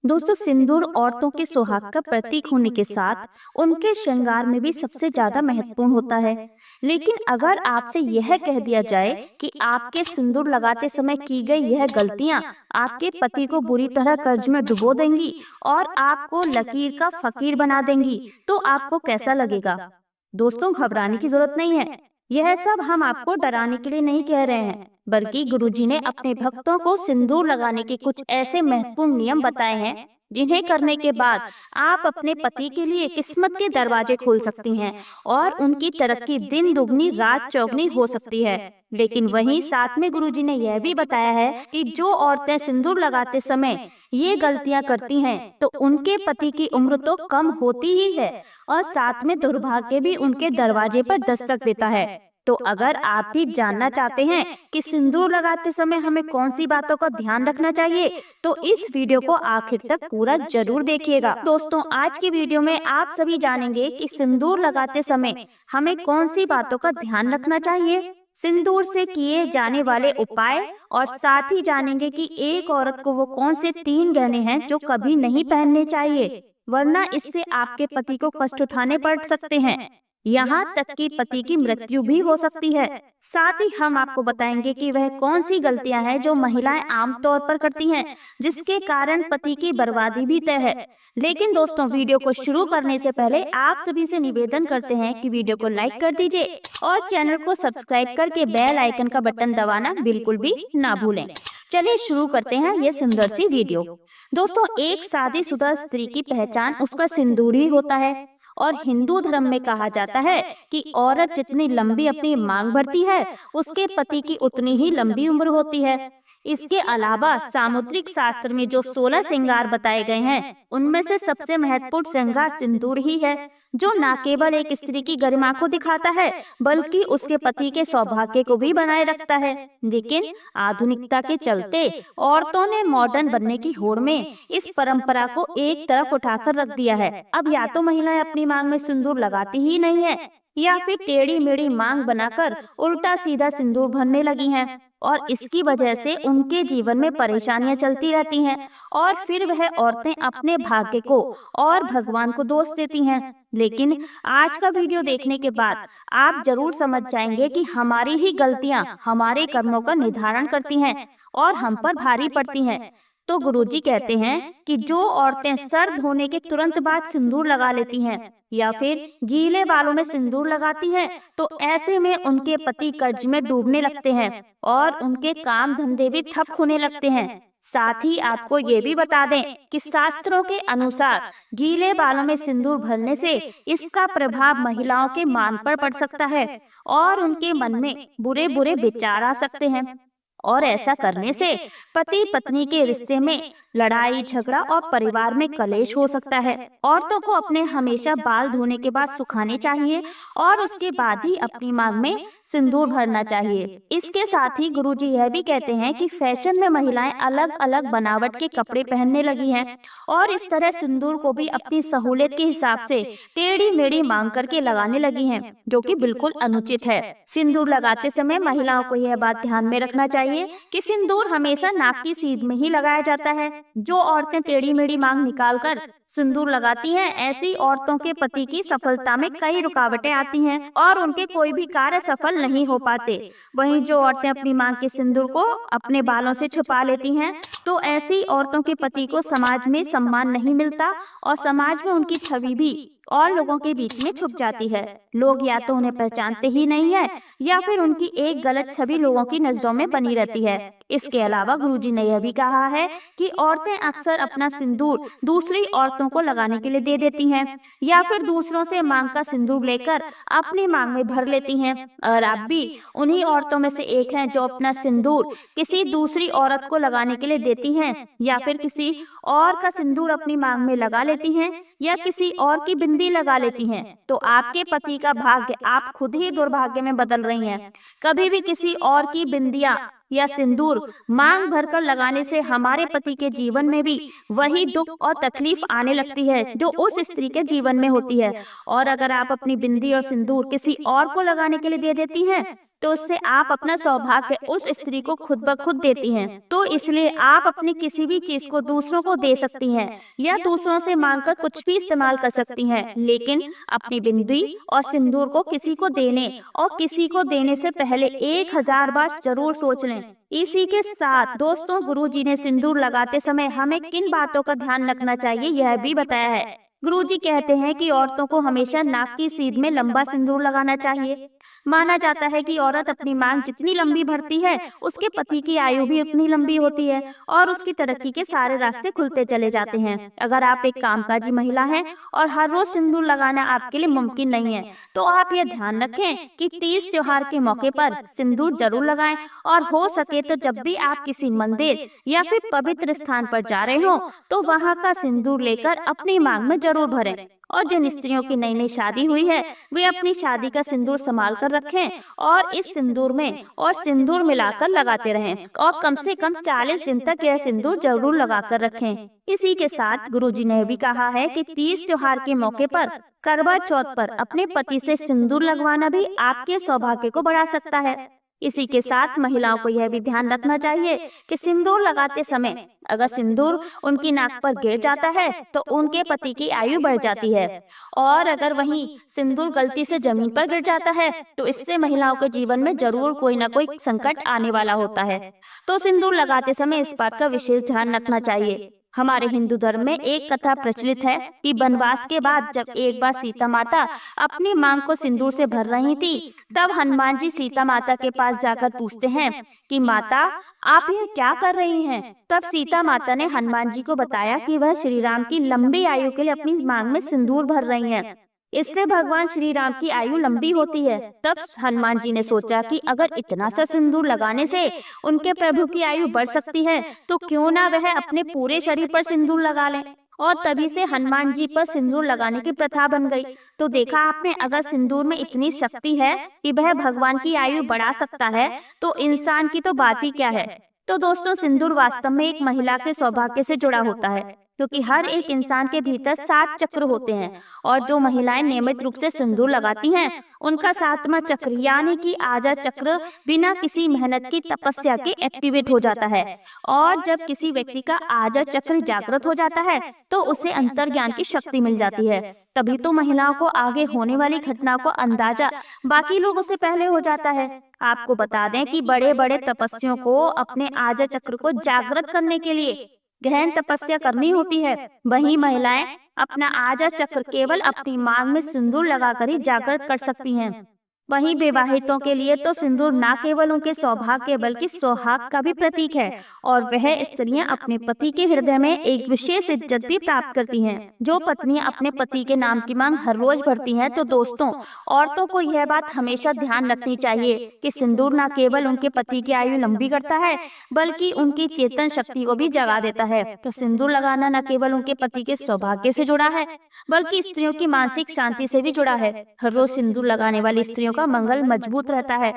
दोस्तों, सिंदूर औरतों के सुहाग का प्रतीक होने के साथ उनके श्रृंगार में भी सबसे ज्यादा महत्वपूर्ण होता है। लेकिन अगर आपसे यह कह दिया जाए कि आपके सिंदूर लगाते समय की गई यह गलतियां आपके पति को बुरी तरह कर्ज में डुबो देंगी और आपको लकीर का फकीर बना देंगी, तो आपको कैसा लगेगा? दोस्तों, घबराने की जरूरत नहीं है। यह सब हम आपको डराने के लिए नहीं कह रहे हैं, बल्कि गुरुजी ने अपने भक्तों को सिंदूर लगाने के कुछ ऐसे महत्वपूर्ण नियम बताए हैं जिन्हें करने के बाद आप अपने पति के लिए किस्मत के दरवाजे खोल सकती हैं और उनकी तरक्की दिन दुगनी रात चौगनी हो सकती है। लेकिन वहीं साथ में गुरुजी ने यह भी बताया है कि जो औरतें सिंदूर लगाते समय ये गलतियां करती हैं, तो उनके पति की उम्र तो कम होती ही है और साथ में दुर्भाग्य भी उनके दरवाजे पर दस्तक देता है। तो अगर आप भी जानना चाहते हैं कि सिंदूर लगाते समय हमें कौन सी बातों का ध्यान रखना चाहिए, तो इस वीडियो को आखिर तक पूरा जरूर देखिएगा। दोस्तों, आज की वीडियो में आप सभी जानेंगे कि सिंदूर लगाते समय हमें कौन सी बातों का ध्यान रखना चाहिए, सिंदूर से किए जाने वाले उपाय, और साथ ही जानेंगे कि एक औरत को वो कौन से 3 गहने हैं जो कभी नहीं पहनने चाहिए, वरना इससे आपके पति को कष्ट उठाने पड़ सकते हैं, यहाँ तक कि पति की मृत्यु भी हो सकती है। साथ ही हम आपको बताएंगे कि वह कौन सी गलतियां हैं जो महिलाएं आमतौर पर करती हैं, जिसके कारण पति की बर्बादी भी तय है। लेकिन दोस्तों, वीडियो को शुरू करने से पहले आप सभी से निवेदन करते हैं कि वीडियो को लाइक कर दीजिए और चैनल को सब्सक्राइब करके बेल आइकन का बटन दबाना बिल्कुल भी ना भूलें। चलिए शुरू करते हैं ये सुंदर सी वीडियो। दोस्तों, एक शादीशुदा स्त्री की पहचान उसका सिंदूर ही होता है और हिंदू धर्म में कहा जाता है कि औरत जितनी लंबी अपनी मांग भरती है, उसके पति की उतनी ही लंबी उम्र होती है। इसके अलावा सामुद्रिक शास्त्र में जो 16 श्रृंगार बताए गए हैं, उनमें से सबसे महत्वपूर्ण श्रृंगार सिंदूर ही है, जो न केवल एक स्त्री की गरिमा को दिखाता है, बल्कि उसके पति के सौभाग्य को भी बनाए रखता है। लेकिन आधुनिकता के चलते औरतों ने मॉडर्न बनने की होड़ में इस परंपरा को एक तरफ उठाकर रख दिया है। अब या तो महिलाएं अपनी मांग में सिंदूर लगाती ही नहीं है, या फिर टेढ़ी मेढ़ी मांग बनाकर उल्टा सीधा सिंदूर भरने लगी हैं, और इसकी वजह से उनके जीवन में परेशानियां चलती रहती हैं और फिर वह औरतें अपने भाग्य को और भगवान को दोष देती हैं। लेकिन आज का वीडियो देखने के बाद आप जरूर समझ जाएंगे कि हमारी ही गलतियां हमारे कर्मों का निर्धारण करती हैं और हम पर भारी पड़ती हैं। तो गुरुजी कहते हैं कि जो औरतें सर धोने के तुरंत बाद सिंदूर लगा लेती हैं या फिर गीले बालों में सिंदूर लगाती हैं, तो ऐसे में उनके पति कर्ज में डूबने लगते हैं और उनके काम धंधे भी ठप होने लगते हैं। साथ ही आपको ये भी बता दें कि शास्त्रों के अनुसार गीले बालों में सिंदूर भरने से इसका प्रभाव महिलाओं के मान पर पड़ सकता है और उनके मन में बुरे बुरे विचार आ सकते हैं, और ऐसा करने से पति पत्नी के रिश्ते में लड़ाई झगड़ा और परिवार में कलेश हो सकता है। औरतों को अपने हमेशा बाल धोने के बाद सुखाने चाहिए और उसके बाद ही अपनी मांग में सिंदूर भरना चाहिए। इसके साथ ही गुरुजी यह भी कहते हैं कि फैशन में महिलाएं अलग अलग बनावट के कपड़े पहनने लगी हैं और इस तरह सिंदूर को भी अपनी सहूलियत के हिसाब से टेढ़ी मेढ़ी मांग करके लगाने लगी हैं, जो कि बिल्कुल अनुचित है। सिंदूर लगाते समय महिलाओं को यह बात ध्यान में रखना चाहिए कि सिंदूर हमेशा नाक की सीध में ही लगाया जाता है। जो औरतें टेढ़ी मेढ़ी मांग निकालकर सिंदूर लगाती हैं, ऐसी औरतों के पति की सफलता में कई रुकावटें आती हैं और उनके कोई भी कार्य सफल नहीं हो पाते। वहीं जो औरतें अपनी मांग के सिंदूर को अपने बालों से छुपा लेती हैं, तो ऐसी औरतों के पति को समाज में सम्मान नहीं मिलता और समाज में उनकी छवि भी और लोगों के बीच में छुप जाती है। लोग या तो उन्हें पहचानते ही नहीं है या फिर उनकी एक गलत छवि लोगों की नजरों में बनी रहती है। इसके अलावा गुरुजी ने यह भी कहा है कि औरतें अक्सर अपना सिंदूर दूसरी औरतों को लगाने के लिए दे देती हैं या फिर दूसरों से मांग का सिंदूर लेकर अपनी मांग में भर लेती हैं, और आप भी उन्हीं औरतों में से एक हैं जो अपना सिंदूर किसी दूसरी औरत को लगाने के लिए देती हैं या फिर किसी और का सिंदूर अपनी मांग में लगा लेती हैं या किसी और की बिंदी लगा लेती हैं, तो आपके पति का भाग्य आप खुद ही दुर्भाग्य में बदल रही हैं। कभी भी किसी और की बिंदिया या सिंदूर मांग भरकर लगाने से हमारे पति के जीवन में भी वही दुख और तकलीफ आने लगती है जो उस स्त्री के जीवन में होती है। और अगर आप अपनी बिंदी और सिंदूर किसी और को लगाने के लिए दे देती हैं, तो उससे आप अपना सौभाग्य उस स्त्री को खुद ब खुद देती हैं। तो इसलिए आप अपनी किसी भी चीज को दूसरों को दे सकती हैं या दूसरों से मांगकर कुछ भी इस्तेमाल कर सकती हैं, लेकिन अपनी बिंदी और सिंदूर को किसी को देने और किसी को देने से पहले 1000 बार जरूर सोच लें। इसी के साथ दोस्तों, गुरुजी ने सिंदूर लगाते समय हमें किन बातों का ध्यान रखना चाहिए यह भी बताया है। गुरुजी कहते हैं कि औरतों को हमेशा नाक की सीध में लंबा सिंदूर लगाना चाहिए। माना जाता है कि औरत अपनी मांग जितनी लंबी भरती है, उसके पति की आयु भी उतनी लंबी होती है और उसकी तरक्की के सारे रास्ते खुलते चले जाते हैं। अगर आप एक कामकाजी महिला हैं और हर रोज सिंदूर लगाना आपके लिए मुमकिन नहीं है, तो आप यह ध्यान रखें कि तीज त्योहार के मौके पर सिंदूर जरूर लगाएं और हो सके तो जब भी आप किसी मंदिर या फिर पवित्र स्थान पर जा रहे हो, तो वहाँ का सिंदूर लेकर अपनी मांग में जरूर भरें। और जिन स्त्रियों की नई नई शादी हुई है, वे अपनी शादी का सिंदूर संभाल कर रखें और इस सिंदूर में और सिंदूर मिलाकर लगाते रहें और कम से कम 40 दिन तक यह सिंदूर जरूर लगाकर रखें। इसी के साथ गुरुजी ने भी कहा है कि तीज त्योहार के मौके पर करवा चौथ पर अपने पति से सिंदूर लगवाना भी आपके सौभाग्य को बढ़ा सकता है। इसी के साथ महिलाओं को यह भी ध्यान रखना चाहिए कि सिंदूर लगाते समय अगर सिंदूर उनकी नाक पर गिर जाता है तो उनके पति की आयु बढ़ जाती है, और अगर वहीं सिंदूर गलती से जमीन पर गिर जाता है तो इससे महिलाओं के जीवन में जरूर कोई ना कोई संकट आने वाला होता है। तो सिंदूर लगाते समय इस बात का विशेष ध्यान रखना चाहिए। हमारे हिंदू धर्म में एक कथा प्रचलित है कि वनवास के बाद जब एक बार सीता माता अपनी मांग को सिंदूर से भर रही थी, तब हनुमान जी सीता माता के पास जाकर पूछते हैं कि माता, आप यह क्या कर रही हैं? तब सीता माता ने हनुमान जी को बताया कि वह श्री राम की लंबी आयु के लिए अपनी मांग में सिंदूर भर रही हैं। इससे भगवान श्री राम की आयु लंबी होती है। तब हनुमान जी ने सोचा कि अगर इतना सा सिंदूर लगाने से उनके प्रभु की आयु बढ़ सकती है, तो क्यों ना वह अपने पूरे शरीर पर सिंदूर लगा लें। और तभी से हनुमान जी पर सिंदूर लगाने की प्रथा बन गई। तो देखा आपने, अगर सिंदूर में इतनी शक्ति है कि वह भगवान की आयु बढ़ा सकता है, तो इंसान की तो बात ही क्या है। तो दोस्तों, सिंदूर वास्तव में एक महिला के सौभाग्य से जुड़ा होता है, क्योंकि हर एक इंसान के भीतर 7 चक्र होते हैं और जो महिलाएं नियमित रूप से सिंदूर लगाती हैं, उनका 7वां चक्र यानी कि आजा चक्र बिना किसी मेहनत की तपस्या के एक्टिवेट हो जाता है। और जब किसी व्यक्ति का आजा चक्र जागृत हो जाता है तो उसे अंतर्ज्ञान की शक्ति मिल जाती है। तभी तो महिलाओं को आगे होने वाली घटना को अंदाजा बाकी लोगों से पहले हो जाता है। आपको बता दें कि बड़े बड़े तपस्वियों को अपने आजा चक्र को जागृत करने के लिए गहन तपस्या करनी होती है। वहीं महिलाएं अपना आजा चक्र केवल अपनी मांग में सिंदूर लगाकर ही जागृत कर सकती हैं। वहीं विवाहितों के लिए तो सिंदूर न केवल उनके सौभाग्य बल्कि सौहाग का भी प्रतीक है, और वह स्त्रियां अपने पति के हृदय में एक विशेष इज्जत भी प्राप्त करती हैं। जो पत्नियां अपने पति के नाम की मांग हर रोज भरती हैं, तो दोस्तों, औरतों को यह बात हमेशा ध्यान रखनी चाहिए कि सिंदूर न केवल उनके पति की आयु लंबी करता है बल्कि उनकी चेतन शक्ति को भी जगा देता है। तो सिंदूर लगाना न केवल उनके पति के सौभाग्य से जुड़ा है बल्कि स्त्रियों की मानसिक शांति से भी जुड़ा है। हर रोज सिंदूर लगाने वाली स्त्रियों का मंगल मजबूत रहता है।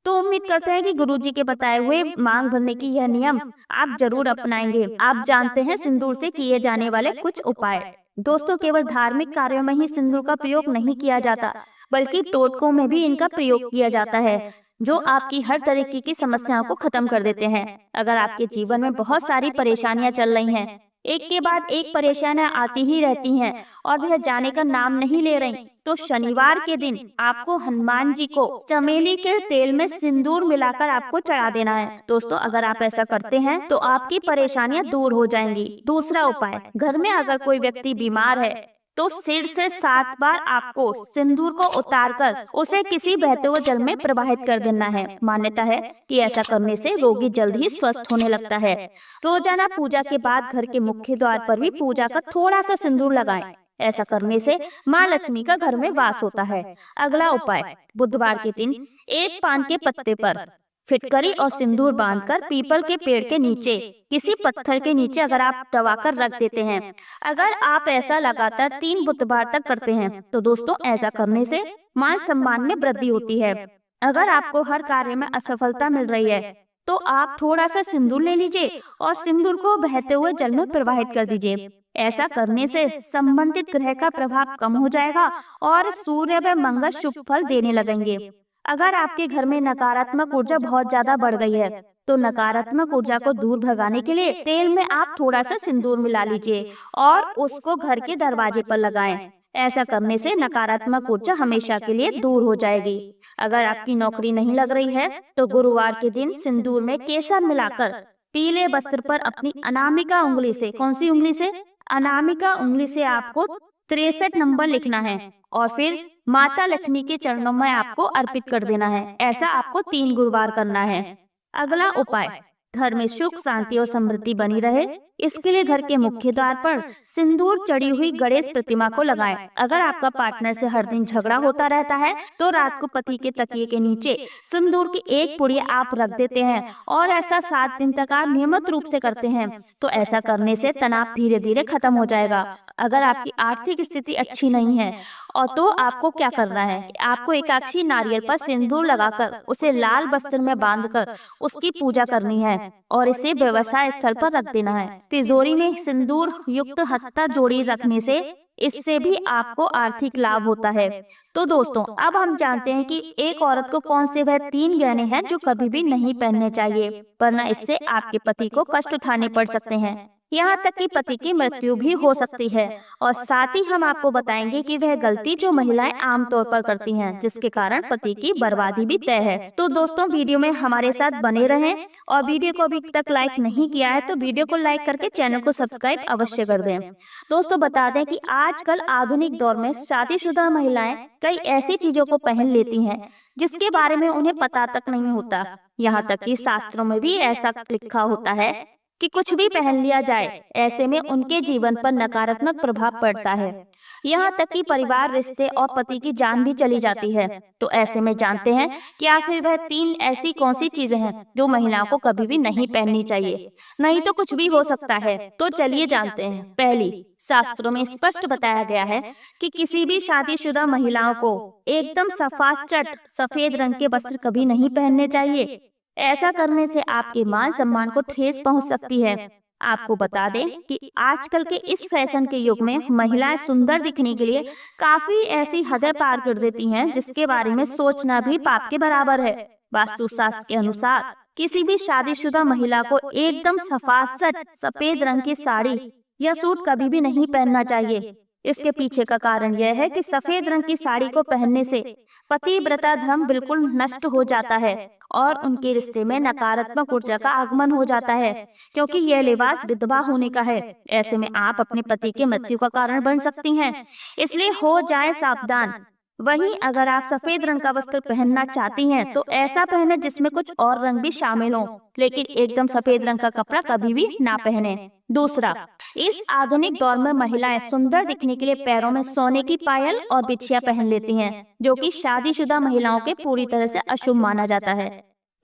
तो उम्मीद करते हैं कि गुरुजी के बताए हुए मांग भरने की यह नियम आप जरूर अपनाएंगे। आप जानते हैं सिंदूर से किए जाने वाले कुछ उपाय। दोस्तों, केवल धार्मिक कार्यों में ही सिंदूर का प्रयोग नहीं किया जाता बल्कि टोटकों में भी इनका प्रयोग किया जाता है, जो आपकी हर तरीके की समस्याओं को खत्म कर देते हैं। अगर आपके जीवन में बहुत सारी परेशानियां चल रही हैं, एक के बाद एक परेशानियां आती ही रहती हैं और वह जाने का नाम नहीं ले रही, तो शनिवार के दिन आपको हनुमान जी को चमेली के तेल में सिंदूर मिलाकर आपको चढ़ा देना है। दोस्तों, अगर आप ऐसा करते हैं तो आपकी परेशानियां दूर हो जाएंगी। दूसरा उपाय, घर में अगर कोई व्यक्ति बीमार है तो सिर से 7 बार आपको सिंदूर को उतारकर उसे किसी बहते हुए जल में प्रवाहित कर देना है। मान्यता है कि ऐसा करने से रोगी जल्द ही स्वस्थ होने लगता है। रोजाना पूजा के बाद घर के मुख्य द्वार पर भी पूजा का थोड़ा सा सिंदूर लगाएं। ऐसा करने से माँ लक्ष्मी का घर में वास होता है। अगला उपाय, बुधवार के दिन एक पान के पत्ते पर फिटकरी और सिंदूर बांधकर पीपल के पेड़ के नीचे किसी पत्थर के नीचे अगर आप दबाकर रख देते हैं, अगर आप ऐसा लगातार 3 बुधवार तक करते हैं, तो दोस्तों ऐसा करने से मान सम्मान में वृद्धि होती है। अगर आपको हर कार्य में असफलता मिल रही है तो आप थोड़ा सा सिंदूर ले लीजिए और सिंदूर को बहते हुए जल में प्रवाहित कर दीजिए। ऐसा करने से संबंधित ग्रह का प्रभाव कम हो जाएगा और सूर्य व मंगल शुभ फल देने लगेंगे। अगर आपके घर में नकारात्मक ऊर्जा बहुत ज्यादा बढ़ गई है तो नकारात्मक ऊर्जा को दूर भगाने के लिए तेल में आप थोड़ा सा सिंदूर मिला लीजिए और उसको घर के दरवाजे पर लगाएं। ऐसा करने से नकारात्मक ऊर्जा हमेशा के लिए दूर हो जाएगी। अगर आपकी नौकरी नहीं लग रही है तो गुरुवार के दिन सिंदूर में केसर मिलाकर पीले वस्त्र पर अपनी अनामिका उंगली से, कौन सी उंगली से, अनामिका उंगली से आपको 63 नंबर लिखना है और फिर माता लक्ष्मी के चरणों में आपको अर्पित कर देना है। ऐसा आपको 3 गुरुवार करना है। अगला उपाय, घर में सुख शांति और समृद्धि बनी रहे, इसके लिए घर के मुख्य द्वार पर सिंदूर चढ़ी हुई गणेश प्रतिमा को लगाएं। अगर आपका पार्टनर से हर दिन झगड़ा होता रहता है तो रात को पति के तकिए के नीचे सिंदूर की एक पुड़िया आप रख देते हैं और ऐसा 7 दिन तक आप नियमित रूप से करते हैं तो ऐसा करने से तनाव धीरे धीरे खत्म हो जाएगा। अगर आपकी आर्थिक स्थिति अच्छी नहीं है और तो आपको क्या करना है, आपको एकाक्षी नारियल पर सिंदूर लगाकर उसे लाल वस्त्र में बांधकर उसकी पूजा करनी है और इसे व्यवसाय स्थल पर रख देना है। तिजोरी में सिंदूर युक्त हत्था जोड़ी रखने से इससे भी आपको आर्थिक लाभ होता है। तो दोस्तों, अब हम जानते हैं कि एक औरत को कौन से वह 3 गहने हैं जो कभी भी नहीं पहनने चाहिए, वरना इससे आपके पति को कष्ट उठाने पड़ सकते हैं, यहाँ तक कि पति की मृत्यु भी हो सकती है। और साथ ही हम आपको बताएंगे कि वह गलती जो महिलाएं आमतौर पर करती हैं जिसके कारण पति की बर्बादी भी तय है। तो दोस्तों, वीडियो में हमारे साथ बने रहें और वीडियो को अभी तक लाइक नहीं किया है तो वीडियो को लाइक करके चैनल को सब्सक्राइब अवश्य कर दें। दोस्तों, बता दें कि आजकल आधुनिक दौर में शादीशुदा महिलाएं कई ऐसी चीजों को पहन लेती हैं जिसके बारे में उन्हें पता तक नहीं होता। यहाँ तक कि शास्त्रों में भी ऐसा लिखा होता है कि कुछ भी पहन लिया जाए, ऐसे में उनके जीवन पर नकारात्मक प्रभाव पड़ता है। यहाँ तक कि परिवार, रिश्ते और पति की जान भी चली जाती है। तो ऐसे में जानते हैं कि आखिर वह 3 ऐसी कौन सी चीजें हैं जो महिलाओं को कभी भी नहीं पहननी चाहिए, नहीं तो कुछ भी हो सकता है। तो चलिए जानते हैं। पहली, शास्त्रों में स्पष्ट बताया गया है कि किसी भी शादीशुदा महिलाओं को एकदम सफाचट सफेद रंग के वस्त्र कभी नहीं पहनने चाहिए। ऐसा करने से आपके मान सम्मान को ठेस पहुंच सकती है। आपको बता दें कि आजकल के इस फैशन के युग में महिलाएं सुंदर दिखने के लिए काफी ऐसी हदें पार कर देती हैं जिसके बारे में सोचना भी पाप के बराबर है। वास्तुशास्त्र के अनुसार किसी भी शादीशुदा महिला को एकदम सफासट सफेद रंग की साड़ी या सूट कभी भी नहीं पहनना चाहिए। इसके पीछे का कारण यह है कि सफेद रंग की साड़ी को पहनने से पतिव्रता धर्म बिल्कुल नष्ट हो जाता है और उनके रिश्ते में नकारात्मक ऊर्जा का आगमन हो जाता है, क्योंकि यह लिबास विधवा होने का है। ऐसे में आप अपने पति के मृत्यु का कारण बन सकती हैं, इसलिए हो जाए सावधान। वहीं अगर आप सफेद रंग का वस्त्र पहनना चाहती हैं तो ऐसा पहने जिसमें कुछ और रंग भी शामिल हो, लेकिन एकदम सफेद रंग का कपड़ा कभी भी ना पहने। दूसरा, इस आधुनिक दौर में महिलाएं सुंदर दिखने के लिए पैरों में सोने की पायल और बिछिया पहन लेती हैं, जो कि शादीशुदा महिलाओं के पूरी तरह से अशुभ माना जाता है।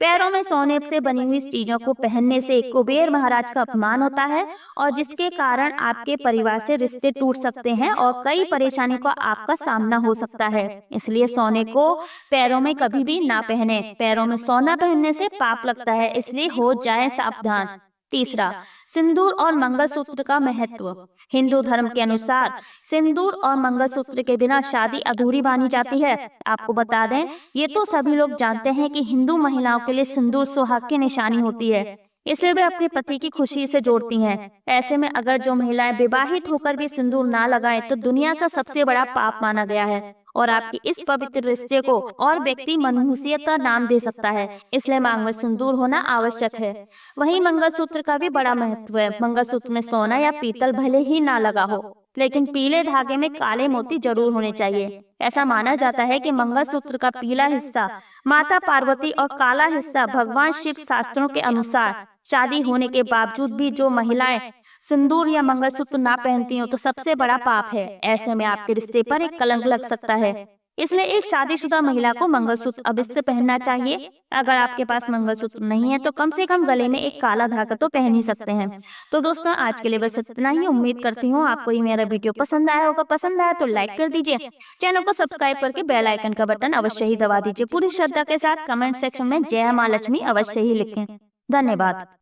पैरों में सोने से बनी हुई चीजों को पहनने से कुबेर महाराज का अपमान होता है और जिसके कारण आपके परिवार से रिश्ते टूट सकते हैं और कई परेशानी को आपका सामना हो सकता है। इसलिए सोने को पैरों में कभी भी ना पहने। पैरों में सोना पहनने से पाप लगता है, इसलिए हो जाए सावधान। तीसरा, सिंदूर और मंगलसूत्र का महत्व। हिंदू धर्म के अनुसार सिंदूर और मंगलसूत्र के बिना शादी अधूरी मानी जाती है। आपको बता दें, ये तो सभी लोग जानते हैं कि हिंदू महिलाओं के लिए सिंदूर सुहाग की निशानी होती है, इसे वे अपने पति की खुशी से जोड़ती हैं। ऐसे में अगर जो महिलाएं विवाहित होकर भी सिंदूर ना लगाएं तो दुनिया का सबसे बड़ा पाप माना गया है और आपकी इस पवित्र रिश्ते को और व्यक्ति मनहूसियत नाम दे सकता है। इसलिए मांग में सिंदूर होना आवश्यक है। वहीं मंगलसूत्र का भी बड़ा महत्व है। मंगलसूत्र में सोना या पीतल भले ही ना लगा हो, लेकिन पीले धागे में काले मोती जरूर होने चाहिए। ऐसा माना जाता है कि मंगलसूत्र का पीला हिस्सा माता पार्वती और काला हिस्सा भगवान शिव। शास्त्रों के अनुसार शादी होने के बावजूद भी जो महिलाएं सिंदूर या मंगलसूत्र ना पहनती हो तो सबसे बड़ा पाप है। ऐसे में आपके रिश्ते पर एक कलंक लग सकता है। इसलिए एक शादीशुदा महिला को मंगलसूत्र अवश्य पहनना चाहिए। अगर आपके पास मंगलसूत्र नहीं है तो कम से कम गले में एक काला धागा तो पहन ही सकते हैं। तो दोस्तों, आज के लिए बस इतना ही। उम्मीद करती हूँ आपको ये मेरा वीडियो पसंद आया होगा। पसंद आया तो लाइक कर दीजिए, चैनल को सब्सक्राइब करके बेल आइकन का बटन अवश्य ही दबा दीजिए। पूरी श्रद्धा के साथ कमेंट सेक्शन में जय माँ लक्ष्मी अवश्य ही लिखें। धन्यवाद।